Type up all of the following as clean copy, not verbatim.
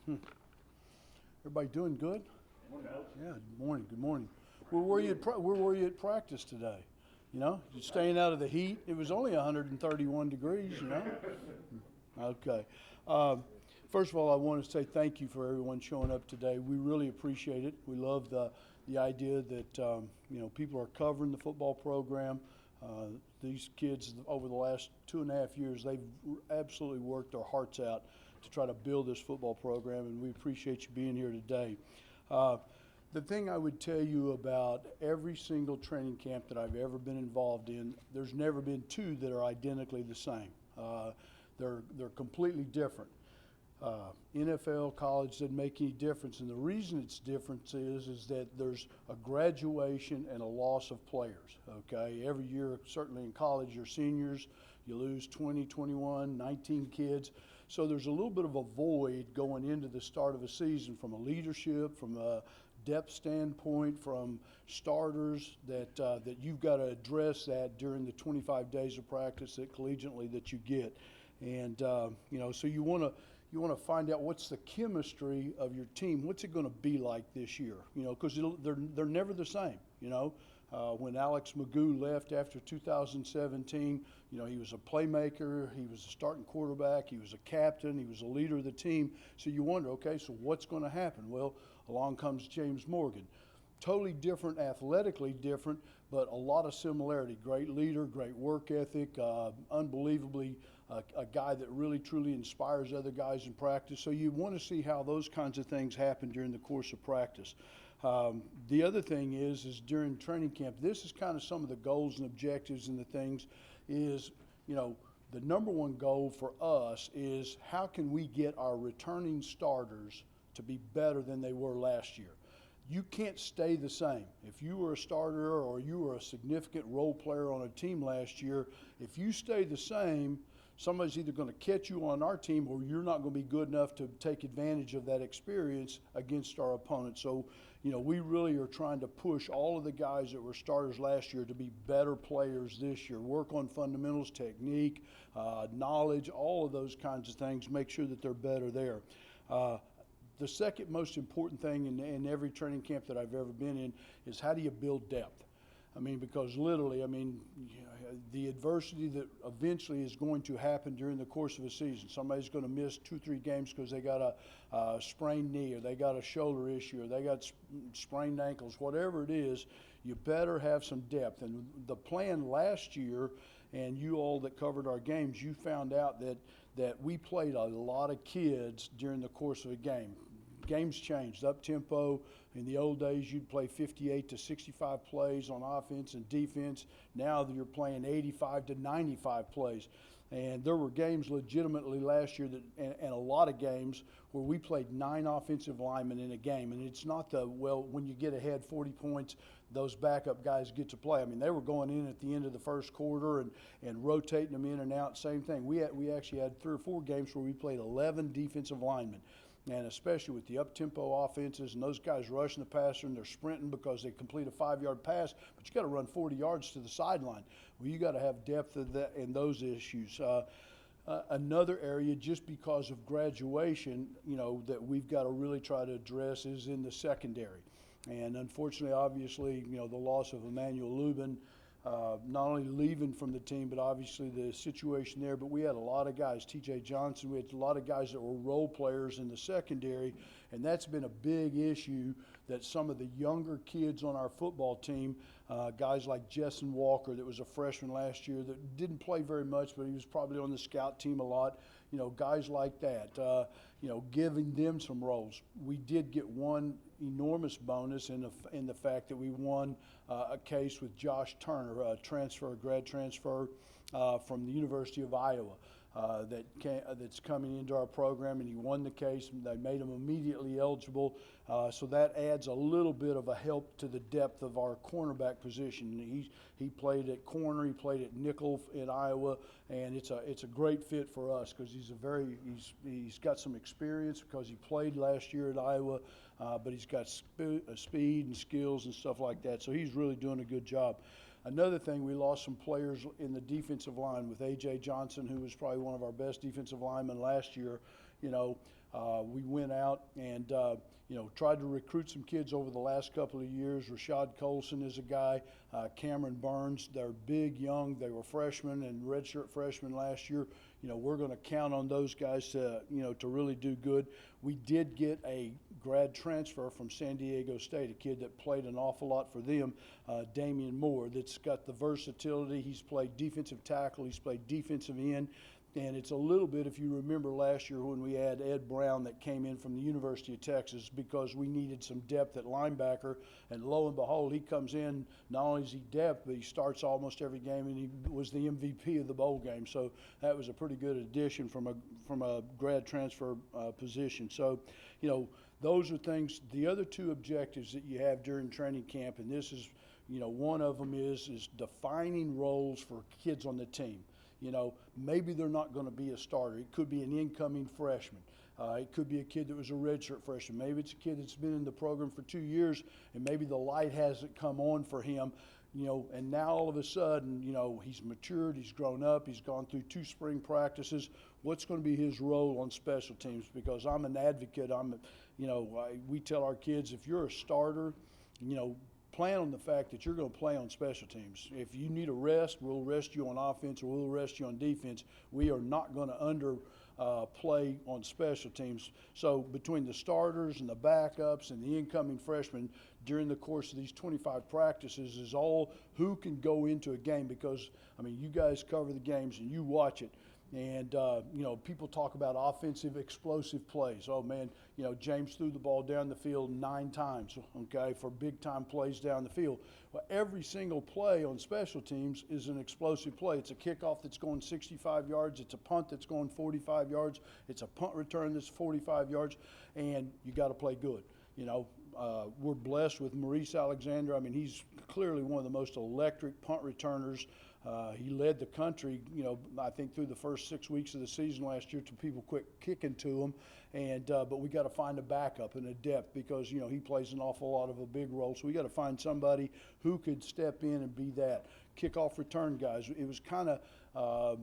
Everybody doing good? Yeah, good morning, good morning. Where were you at practice today? You know, you staying out of the heat? It was only 131 degrees, you know? Okay. First of all, I want to say thank you for everyone showing up today. We really appreciate it. We love the idea that, you know, people are covering the football program. These kids, over the last 2.5 years, they've absolutely worked their hearts out to try to build this football program, and we appreciate you being here today. The thing I would tell you about every single training camp that I've ever been involved in, there's never been two that are identically the same. They're completely different. NFL, college doesn't make any difference, and the reason it's different is that there's a graduation and a loss of players, okay? Every year, certainly in college, you're seniors, you lose 20, 21, 19 kids. So there's a little bit of a void going into the start of a season from a leadership, from a depth standpoint, from starters that you've got to address that during the 25 days of practice that collegiately that you get. And, you know, so you want to find out what's the chemistry of your team. What's it going to be like this year? You know, because they're never the same, you know. When Alex Magoo left after 2017, you know, he was a playmaker, he was a starting quarterback, he was a captain, he was a leader of the team. So you wonder, okay, so what's going to happen? Well, along comes James Morgan. Totally different, athletically different, but a lot of similarity. Great leader, great work ethic, unbelievably a guy that really, truly inspires other guys in practice. So you want to see how those kinds of things happen during the course of practice. The other thing is during training camp, this is kind of some of the goals and objectives and the things is, you know, the number one goal for us is how can we get our returning starters to be better than they were last year. You can't stay the same. If you were a starter or you were a significant role player on a team last year, if you stay the same, somebody's either going to catch you on our team or you're not going to be good enough to take advantage of that experience against our opponent. So, you know, we really are trying to push all of the guys that were starters last year to be better players this year, work on fundamentals, technique, knowledge, all of those kinds of things, make sure that they're better there. The second most important thing in every training camp that I've ever been in is how do you build depth? I mean, because literally, I mean, the adversity that eventually is going to happen during the course of a season. Somebody's going to miss 2-3 games because they got a sprained knee or they got a shoulder issue or they got sprained ankles, whatever it is, you better have some depth. And the plan last year, and you all that covered our games, you found out that we played a lot of kids during the course of a game. Games changed, up-tempo. In the old days, you'd play 58 to 65 plays on offense and defense. Now you're playing 85 to 95 plays. And there were games legitimately last year and a lot of games where we played 9 offensive linemen in a game. And it's not when you get ahead 40 points, those backup guys get to play. I mean, they were going in at the end of the first quarter and rotating them in and out, same thing. We actually had 3 or 4 games where we played 11 defensive linemen. And especially with the up-tempo offenses and those guys rushing the passer and they're sprinting because they complete a 5-yard pass, but you got to run 40 yards to the sideline. Well, you got to have depth of that in those issues. Another area, just because of graduation, you know, that we've got to really try to address is in the secondary. And unfortunately, obviously, you know, the loss of Emmanuel Lubin, not only leaving from the team, but obviously the situation there. But we had a lot of guys, T.J. Johnson, we had a lot of guys that were role players in the secondary, and that's been a big issue that some of the younger kids on our football team, guys like Jessen Walker that was a freshman last year that didn't play very much, but he was probably on the scout team a lot, you know, guys like that, you know, giving them some roles. We did get one enormous bonus in the fact that we won a case with Josh Turner, a grad transfer from the University of Iowa that's coming into our program, and he won the case. And they made him immediately eligible, so that adds a little bit of a help to the depth of our cornerback position. He played at corner, he played at nickel in Iowa, and it's a great fit for us because he's got some experience because he played last year at Iowa, but he's got speed and skills and stuff like that. So he's really doing a good job. Another thing, we lost some players in the defensive line with A.J. Johnson, who was probably one of our best defensive linemen last year. We went out and tried to recruit some kids over the last couple of years. Rashad Colson is a guy, Cameron Burns. They're big, young. They were freshmen and redshirt freshmen last year. We're going to count on those guys to really do good. We did get a grad transfer from San Diego State, a kid that played an awful lot for them, Damian Moore, that's got the versatility. He's played defensive tackle. He's played defensive end. And it's a little bit, if you remember last year when we had Ed Brown that came in from the University of Texas, because we needed some depth at linebacker, and lo and behold, he comes in, not only is he depth, but he starts almost every game, and he was the MVP of the bowl game. So that was a pretty good addition from a grad transfer position. So, those are things. The other two objectives that you have during training camp, and this is, one of them is defining roles for kids on the team. Maybe they're not going to be a starter. It could be an incoming freshman. It could be a kid that was a redshirt freshman. Maybe it's a kid that's been in the program for 2 years, and maybe the light hasn't come on for him, and now all of a sudden, he's matured, he's grown up, he's gone through 2 spring practices. What's going to be his role on special teams? Because I'm an advocate. We tell our kids, if you're a starter, plan on the fact that you're going to play on special teams. If you need a rest, we'll rest you on offense or we'll rest you on defense. We are not going to play on special teams. So between the starters and the backups and the incoming freshmen during the course of these 25 practices is all who can go into a game, because, you guys cover the games and you watch it. And, people talk about offensive explosive plays. Oh, man, James threw the ball down the field 9 times, okay, for big-time plays down the field. Well, every single play on special teams is an explosive play. It's a kickoff that's going 65 yards. It's a punt that's going 45 yards. It's a punt return that's 45 yards. And you got to play good. We're blessed with Maurice Alexander. He's clearly one of the most electric punt returners. He led the country, I think through the first 6 weeks of the season last year till people quit kicking to him. And but we got to find a backup and a depth, because, he plays an awful lot of a big role. So we got to find somebody who could step in and be that. Kickoff return guys. It was kind of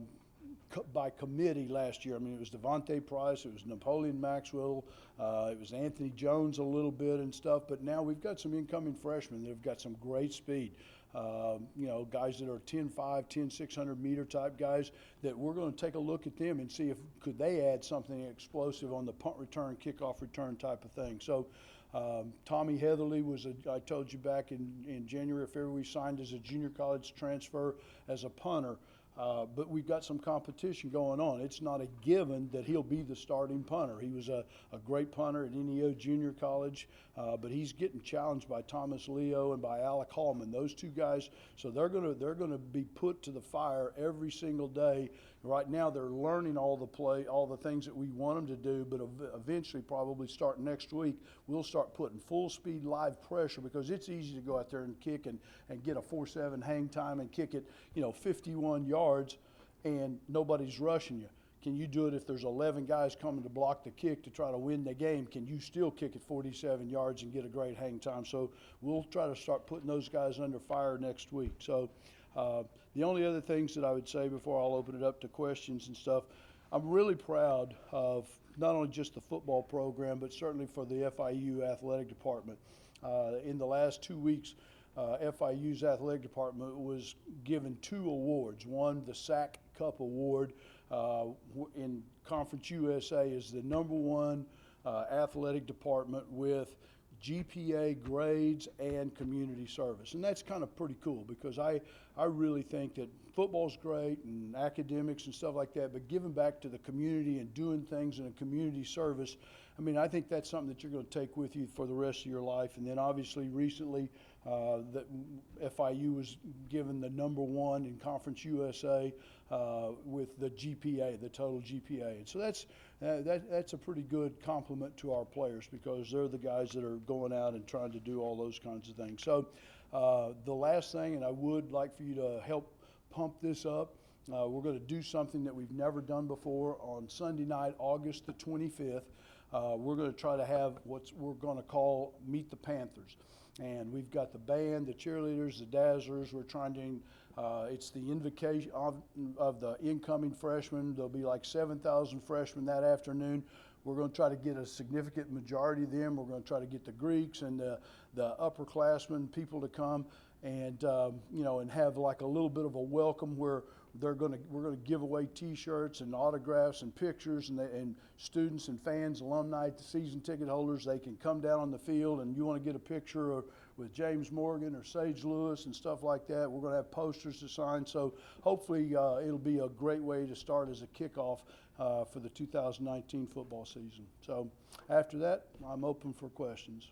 by committee last year. It was Devontae Price, it was Napoleon Maxwell, it was Anthony Jones a little bit and stuff, but now we've got some incoming freshmen that have got some great speed. Guys that are 10.5, 10.600 meter type guys, that we're going to take a look at them and see if could they add something explosive on the punt return, kickoff return type of thing. So Tommy Heatherly was, I told you back in January or February, we signed as a junior college transfer as a punter. But we've got some competition going on. It's not a given that he'll be the starting punter. He was a great punter at NEO Junior College, but he's getting challenged by Thomas Leo and by Alec Hallman. Those two guys, so they're gonna be put to the fire every single day. Right now, they're learning all the things that we want them to do. But eventually, probably starting next week, we'll start putting full speed live pressure, because it's easy to go out there and kick and get a 4.7 hang time and kick it, 51 yards, and nobody's rushing you. Can you do it if there's 11 guys coming to block the kick to try to win the game? Can you still kick it 47 yards and get a great hang time? So we'll try to start putting those guys under fire next week. So the only other things that I would say before I'll open it up to questions and stuff, I'm really proud of not only just the football program, but certainly for the FIU athletic department. In the last 2 weeks, FIU's athletic department was given 2 awards. One, the SAC Cup Award in Conference USA, is the #1 athletic department with GPA grades and community service. And that's kind of pretty cool, because I really think that football's great and academics and stuff like that, but giving back to the community and doing things in a community service, I think that's something that you're going to take with you for the rest of your life. And then obviously recently that FIU was given the #1 in Conference USA with the GPA, the total GPA. And so that's a pretty good compliment to our players, because they're the guys that are going out and trying to do all those kinds of things. So the last thing, and I would like for you to help pump this up, we're going to do something that we've never done before on Sunday night, August the 25th. We're going to try to have what we're going to call Meet the Panthers. And we've got the band, the cheerleaders, the dazzlers. We're trying to, it's the invocation of the incoming freshmen. There'll be like 7,000 freshmen that afternoon. We're going to try to get a significant majority of them. We're going to try to get the Greeks and the upperclassmen, people to come and, and have like a little bit of a welcome where we're going to give away T-shirts and autographs and pictures, and students and fans, alumni, season ticket holders, they can come down on the field, and you want to get a picture with James Morgan or Sage Lewis and stuff like that. We're going to have posters to sign. So hopefully it'll be a great way to start as a kickoff for the 2019 football season. So after that, I'm open for questions.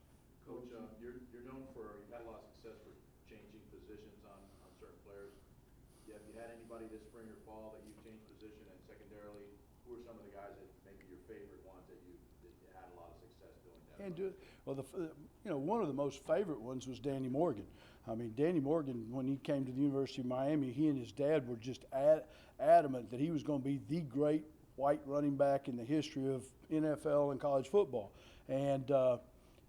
Coach, you're known for, you've had a lot of success for changing positions on certain players. Have you had anybody this spring or fall that you've changed position? And secondarily, who are some of the guys that maybe your favorite ones that you had a lot of success doing that? Well, one of the most favorite ones was Danny Morgan. I mean, Danny Morgan, when he came to the University of Miami, he and his dad were just adamant that he was going to be the great white running back in the history of NFL and college football. And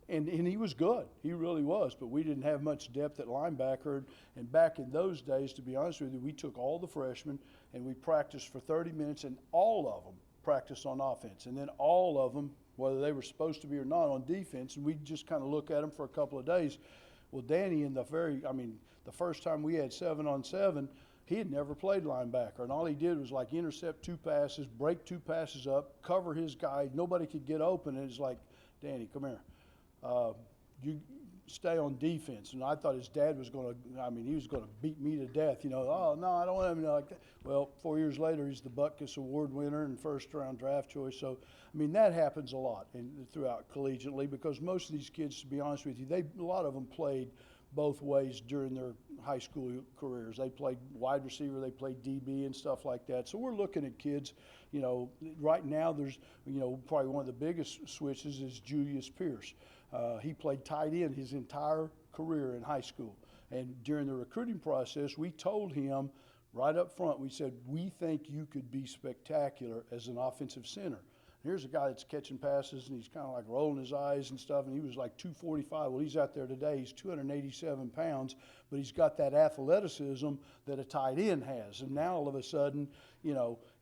he was good. He really was. But we didn't have much depth at linebacker. And back in those days, to be honest with you, we took all the freshmen and we practiced for 30 minutes, and all of them practiced on offense. And then all of them, whether they were supposed to be or not, on defense. And we'd just kind of look at them for a couple of days. Well, Danny, the first time we had 7-on-7, he had never played linebacker, and all he did was like intercept 2 passes, break 2 passes up, cover his guy. Nobody could get open, and it's like, Danny, come here. You stay on defense. And I thought his dad was going to, he was going to beat me to death. Oh, no, I don't want him like that. Well, 4 years later, he's the Butch Award winner and first-round draft choice. So, that happens a lot throughout collegiately, because most of these kids, to be honest with you, a lot of them played both ways during their high school careers. They played wide receiver, they played DB and stuff like that. So we're looking at kids, right now there's, probably one of the biggest switches is Julius Pierce. He played tight end his entire career in high school. And during the recruiting process, we told him right up front, we said, we think you could be spectacular as an offensive center. Here's a guy that's catching passes, and he's kind of like rolling his eyes and stuff, and he was like 245. Well, he's out there today. He's 287 pounds, but he's got that athleticism that a tight end has. And now all of a sudden,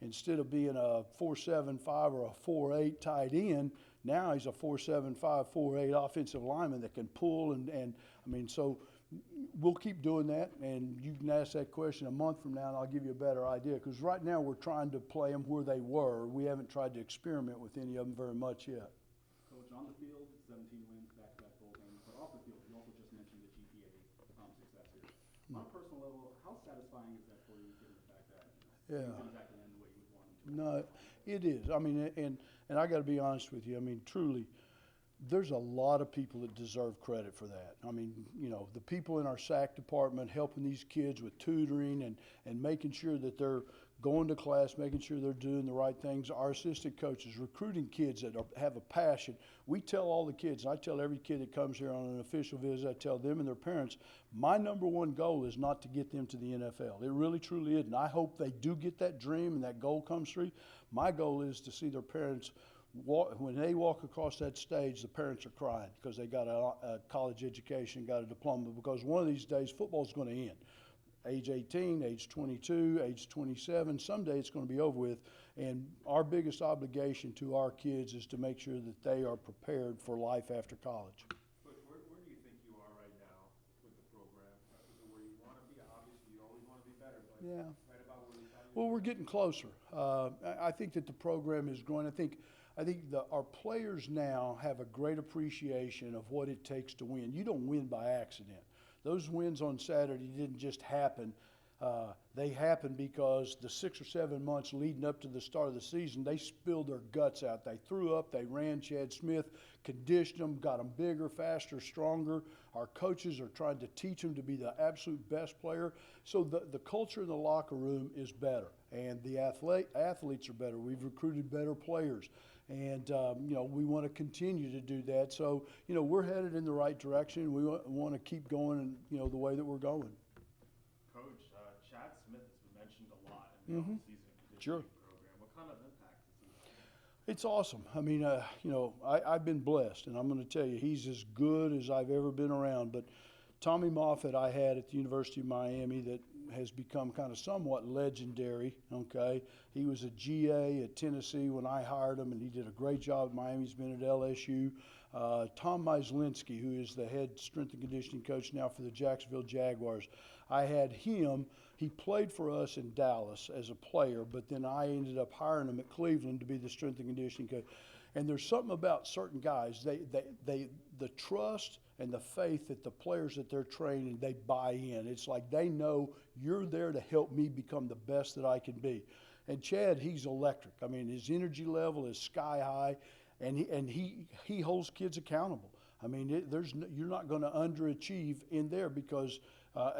instead of being a 4.75 or a 4.8 tight end, now he's a 4.75, 4.8 offensive lineman that can pull. So we'll keep doing that, and you can ask that question a month from now, and I'll give you a better idea. Because right now we're trying to play them where they were. We haven't tried to experiment with any of them very much yet. Coach, on the field, 17 wins, back-to-back bowl games. But off the field, you also just mentioned the GPA success here. On a personal level, how satisfying is that for you, given the fact that things didn't exactly end the way you would want them to? No, it is. And I got to be honest with you. Truly, there's a lot of people that deserve credit for that. The people in our SAC department helping these kids with tutoring and making sure that they're going to class, making sure they're doing the right things. Our assistant coaches, recruiting kids that have a passion. We tell all the kids, and I tell every kid that comes here on an official visit, I tell them and their parents, my number one goal is not to get them to the NFL. It really, truly is. And I hope they do get that dream and that goal comes true. My goal is to see their parents when they walk across that stage, the parents are crying because they got a college education, got a diploma, because one of these days football's going to end. Age 18, age 22, age 27, someday it's going to be over with. And our biggest obligation to our kids is to make sure that they are prepared for life after college. But where do you think you are right now with the program? Is it where you want to be? Obviously, you always want to be better, but Yeah. Right about where you thought you Well, we're getting closer. I think that the program is growing. I think our players now have a great appreciation of what it takes to win. You don't win by accident. Those wins on Saturday didn't just happen. They happened because the 6 or 7 months leading up to the start of the season, they spilled their guts out. They threw up, they ran Chad Smith, conditioned them, got them bigger, faster, stronger. Our coaches are trying to teach them to be the absolute best player. So the culture in the locker room is better, and the athletes are better. We've recruited better players. And, we want to continue to do that. So, we're headed in the right direction. We want to keep going, the way that we're going. Coach, Chad Smith has been mentioned a lot in the off-season Sure. conditioning program. What kind of impact has he had? It's awesome. I've been blessed, and I'm going to tell you, he's as good as I've ever been around. But Tommy Moffitt I had at the University of Miami that has become kind of somewhat legendary, okay? He was a GA at Tennessee when I hired him, and he did a great job at Miami. He's been at LSU. Tom Myslinski, who is the head strength and conditioning coach now for the Jacksonville Jaguars. I had him. He played for us in Dallas as a player, but then I ended up hiring him at Cleveland to be the strength and conditioning coach. And there's something about certain guys, the trust and the faith that the players that they're training, they buy in. It's like they know you're there to help me become the best that I can be. And Chad, he's electric. I mean, his energy level is sky high, and he holds kids accountable. I mean, you're not going to underachieve in there because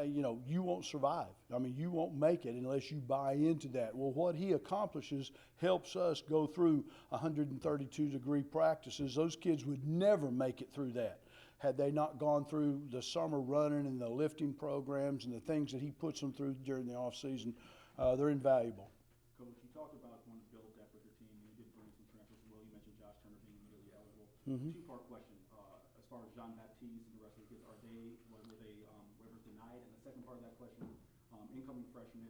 you won't survive. I mean, you won't make it unless you buy into that. Well, what he accomplishes helps us go through 132-degree practices. Those kids would never make it through that had they not gone through the summer running and the lifting programs and the things that he puts them through during the off season. They're invaluable. Coach, you talked about wanting to build depth with your team. You did bring some transfers as well. You mentioned Josh Turner being immediately eligible. Mm-hmm. Two-part question. As far as Jean Baptiste and the rest of the kids, were they waivers denied? And the second part of that question, incoming freshman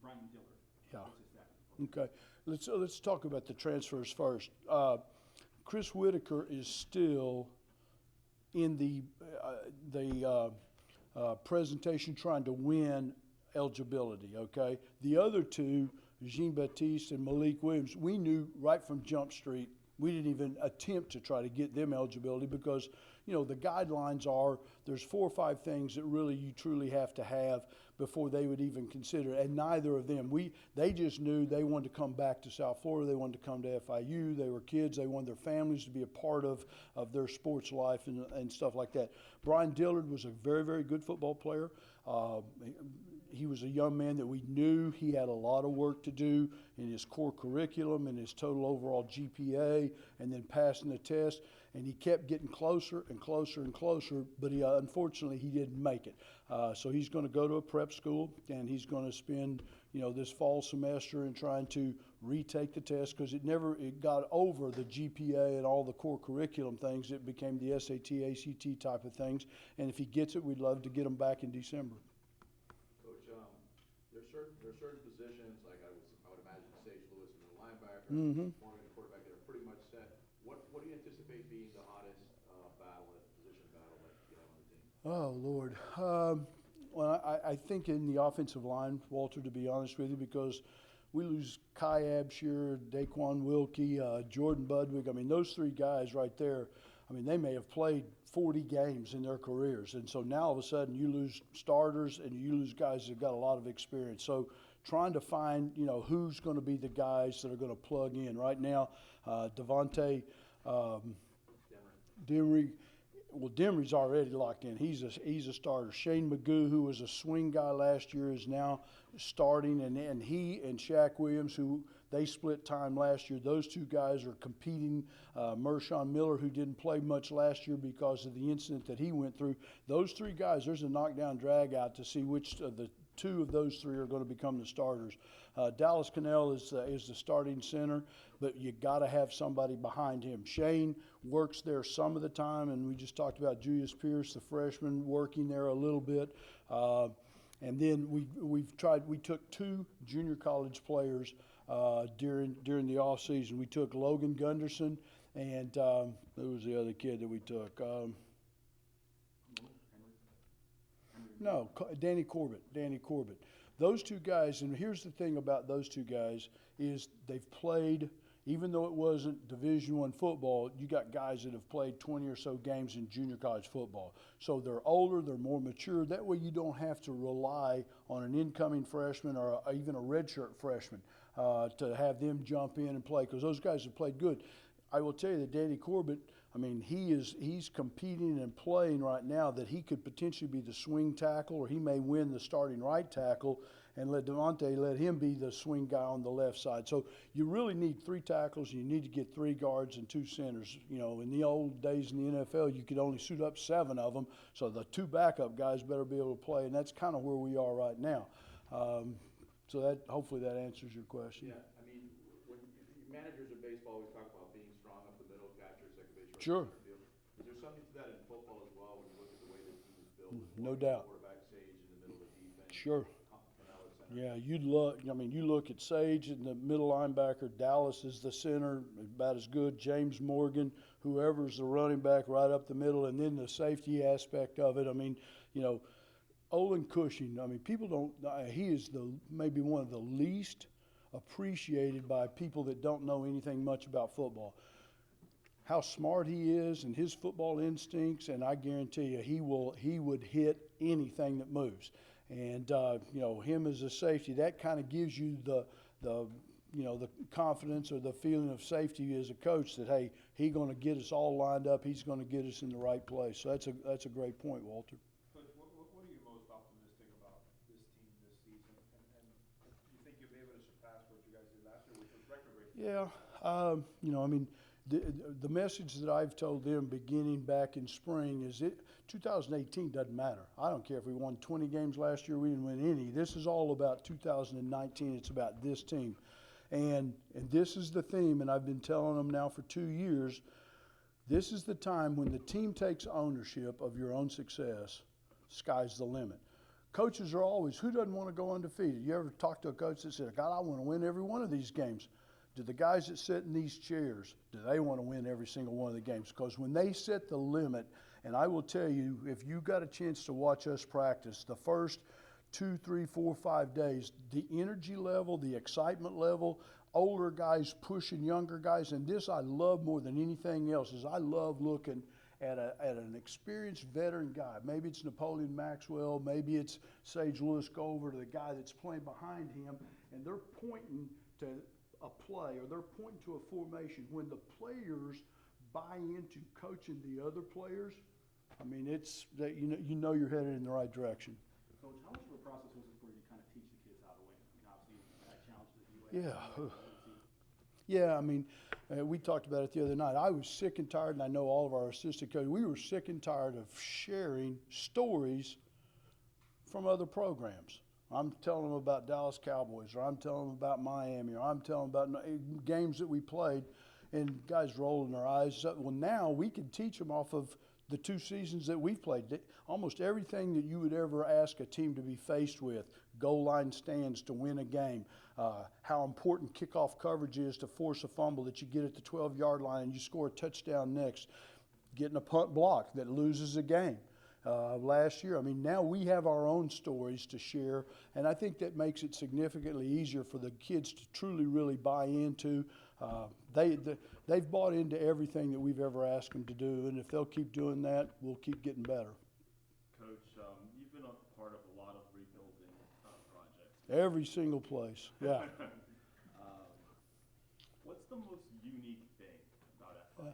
Brian Dillard. Yeah. What's his status? Okay. Let's talk about the transfers first. Chris Whitaker is still in the presentation trying to win eligibility, okay? The other two, Jean-Baptiste and Malik Williams, we knew right from Jump Street, we didn't even attempt to try to get them eligibility because, the guidelines are there's 4 or 5 things that really you truly have to have before they would even consider it, and neither of them. They just knew they wanted to come back to South Florida. They wanted to come to FIU. They were kids. They wanted their families to be a part of their sports life and stuff like that. Brian Dillard was a very, very good football player. He was a young man that we knew he had a lot of work to do in his core curriculum and his total overall GPA and then passing the test. And he kept getting closer and closer and closer, but unfortunately he didn't make it. So he's going to go to a prep school, and he's going to spend this fall semester in trying to retake the test because it got over the GPA and all the core curriculum things. It became the SAT, ACT type of things. And if he gets it, we'd love to get him back in December. There's certain positions, like I would imagine Sage Lewis as a linebacker, Mm-hmm. Morgan the quarterback, that are pretty much set. What do you anticipate being the hottest position battle that you have on the team? Oh, Lord. Well, I think in the offensive line, Walter, to be honest with you, because we lose Kai Abshire, Daquan Wilkie, Jordan Budwig. I mean, those 3 guys right there, I mean, they may have played 40 games in their careers. And so now all of a sudden you lose starters and you lose guys that have got a lot of experience. So trying to find, who's going to be the guys that are going to plug in. Right now, Devontae Demery. Well, Demery's already locked in. He's a starter. Shane Magoo, who was a swing guy last year, is now starting. And he and Shaq Williams, who they split time last year, those 2 guys are competing. Mershawn Miller, who didn't play much last year because of the incident that he went through. Those 3 guys, there's a knockdown drag out to see which of the 2 of those 3 are going to become the starters. Dallas Cannell is the starting center, but you got to have somebody behind him. Shane works there some of the time, and we just talked about Julius Pierce, the freshman, working there a little bit. And then we took 2 junior college players during the off season. We took Logan Gunderson and who was the other kid that we took? Danny Corbett. Those 2 guys, and here's the thing about those 2 guys, is they've played, even though it wasn't Division I football, you got guys that have played 20 or so games in junior college football. So they're older, they're more mature. That way you don't have to rely on an incoming freshman or even a redshirt freshman to have them jump in and play, because those guys have played good. I will tell you that Danny Corbett, I mean, he's competing and playing right now that he could potentially be the swing tackle, or he may win the starting right tackle, and let him be the swing guy on the left side. So you really need 3 tackles, and you need to get 3 guards and 2 centers. In the old days in the NFL, you could only suit up 7 of them, so the 2 backup guys better be able to play, and that's kind of where we are right now. So hopefully that answers your question. Yeah, I mean, when managers in baseball always talk about being strong up the middle, catcher, second base, right, Sure. center field. Is there something to that in football as well when you look at the way the team is built? No doubt. Quarterback, Sage in the middle of the defense. Sure. when I was center. Yeah, you look at Sage in the middle linebacker, Dallas is the center, about as good, James Morgan, whoever's the running back right up the middle, and then the safety aspect of it. I mean, you know, Olin Cushing, I mean, people don't, he is maybe one of the least appreciated by people that don't know anything much about football. How smart he is and his football instincts, and I guarantee you he would hit anything that moves. And you know, him as a safety, that kind of gives you the confidence or the feeling of safety as a coach that, hey, he's going to get us all lined up. He's going to get us in the right place. So that's a great point, Walter. But what are you most optimistic about this team this season? And you think you'll be able to surpass what you guys did last year, which was record-breaking? Yeah, you know, I mean, the message that I've told them beginning back in spring is 2018 doesn't matter. I don't care if we won 20 games last year, we didn't win any. This is all about 2019. It's about this team. And this is the theme, and I've been telling them now for 2 years, this is the time when the team takes ownership of your own success, sky's the limit. Coaches are always, who doesn't want to go undefeated? You ever talk to a coach that said, God, I want to win every one of these games? Do the guys that sit in these chairs, do they want to win every single one of the games? Because when they set the limit, and I will tell you, if you got a chance to watch us practice, the first 2, 3, 4, 5 days, the energy level, the excitement level, older guys pushing younger guys, and this I love more than anything else, is I love looking at an experienced veteran guy. Maybe it's Napoleon Maxwell, maybe it's Sage Lewis, go over to the guy that's playing behind him, and they're pointing to a play or they're pointing to a formation. When the players buy into coaching the other players, I mean, it's that you know you're headed in the right direction. Coach, how much of a process was it for you to kind of teach the kids how to win? I mean, obviously, you had challenges that you Yeah. Yeah, I mean, we talked about it the other night. I was sick and tired, and I know all of our assistant coaches, we were sick and tired of sharing stories from other programs. I'm telling them about Dallas Cowboys, or I'm telling them about Miami, or I'm telling them about games that we played, and guys rolling their eyes. Well, now we can teach them off of the 2 seasons that we've played. Almost everything that you would ever ask a team to be faced with, goal line stands to win a game, how important kickoff coverage is to force a fumble that you get at the 12-yard line and you score a touchdown next, getting a punt block that loses a game. Last year, I mean, now we have our own stories to share, and I think that makes it significantly easier for the kids to truly, really buy into. They've bought into everything that we've ever asked them to do, and if they'll keep doing that, we'll keep getting better. Coach, you've been a part of a lot of rebuilding projects. Every single place, yeah. What's the most unique thing about FIU?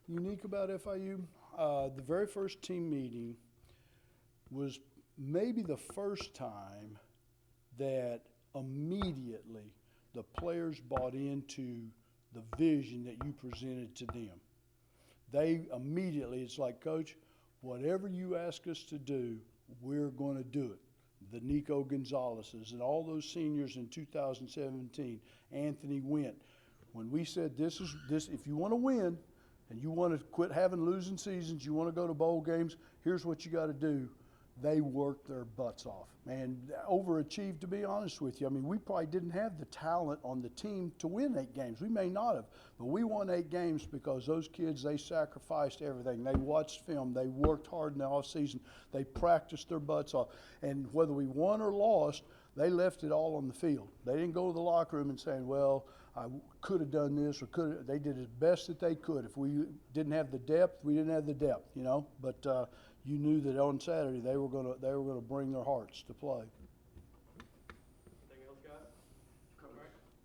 Unique about FIU? The very first team meeting was maybe the first time that immediately the players bought into the vision that you presented to them. They immediately, it's like, Coach, whatever you ask us to do, we're going to do it. The Nico Gonzalez's and all those seniors in 2017, Anthony Went. When we said this, if you want to win, and you want to quit having losing seasons, you want to go to bowl games, here's what you got to do. They worked their butts off, man. Overachieved, to be honest with you. I mean, we probably didn't have the talent on the team to win 8 games. We may not have, but we won 8 games because those kids, they sacrificed everything. They watched film. They worked hard in the offseason. They practiced their butts off. And whether we won or lost, they left it all on the field. They didn't go to the locker room and saying, well, I could have done this or could have. They did as best that they could. If we didn't have the depth, we didn't have the depth, you know. But you knew that on Saturday they were gonna bring their hearts to play. Anything else, guys?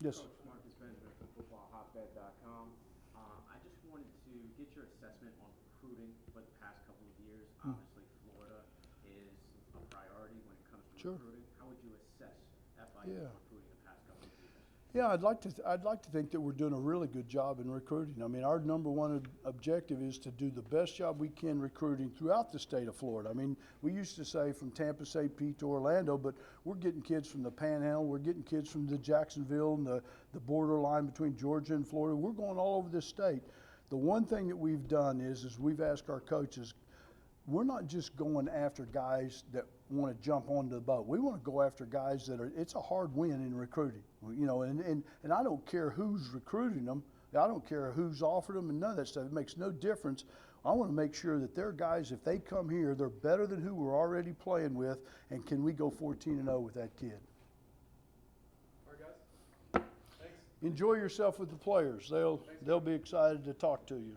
Yes. Coach Marcus Benjamin from footballhotbed.com. I just wanted to get your assessment on recruiting for the past couple of years. Obviously, Florida is a priority when it comes to Sure. recruiting. How would you assess FIU Yeah. recruiting the past couple of years? Yeah, I'd like to think that we're doing a really good job in recruiting. I mean, our number one objective is to do the best job we can recruiting throughout the state of Florida. I mean, we used to say from Tampa, St. Pete to Orlando, but we're getting kids from the Panhandle, we're getting kids from the Jacksonville and the borderline between Georgia and Florida. We're going all over this state. The one thing that we've done is we've asked our coaches, we're not just going after guys that want to jump onto the boat. We want to go after guys that are, it's a hard win in recruiting, you know, and I don't care who's recruiting them. I don't care who's offered them and none of that stuff. It makes no difference. I want to make sure that they're guys, if they come here, they're better than who we're already playing with, and can we go 14-0 with that kid? All right, guys. Thanks. Enjoy yourself with the players. They'll be excited to talk to you.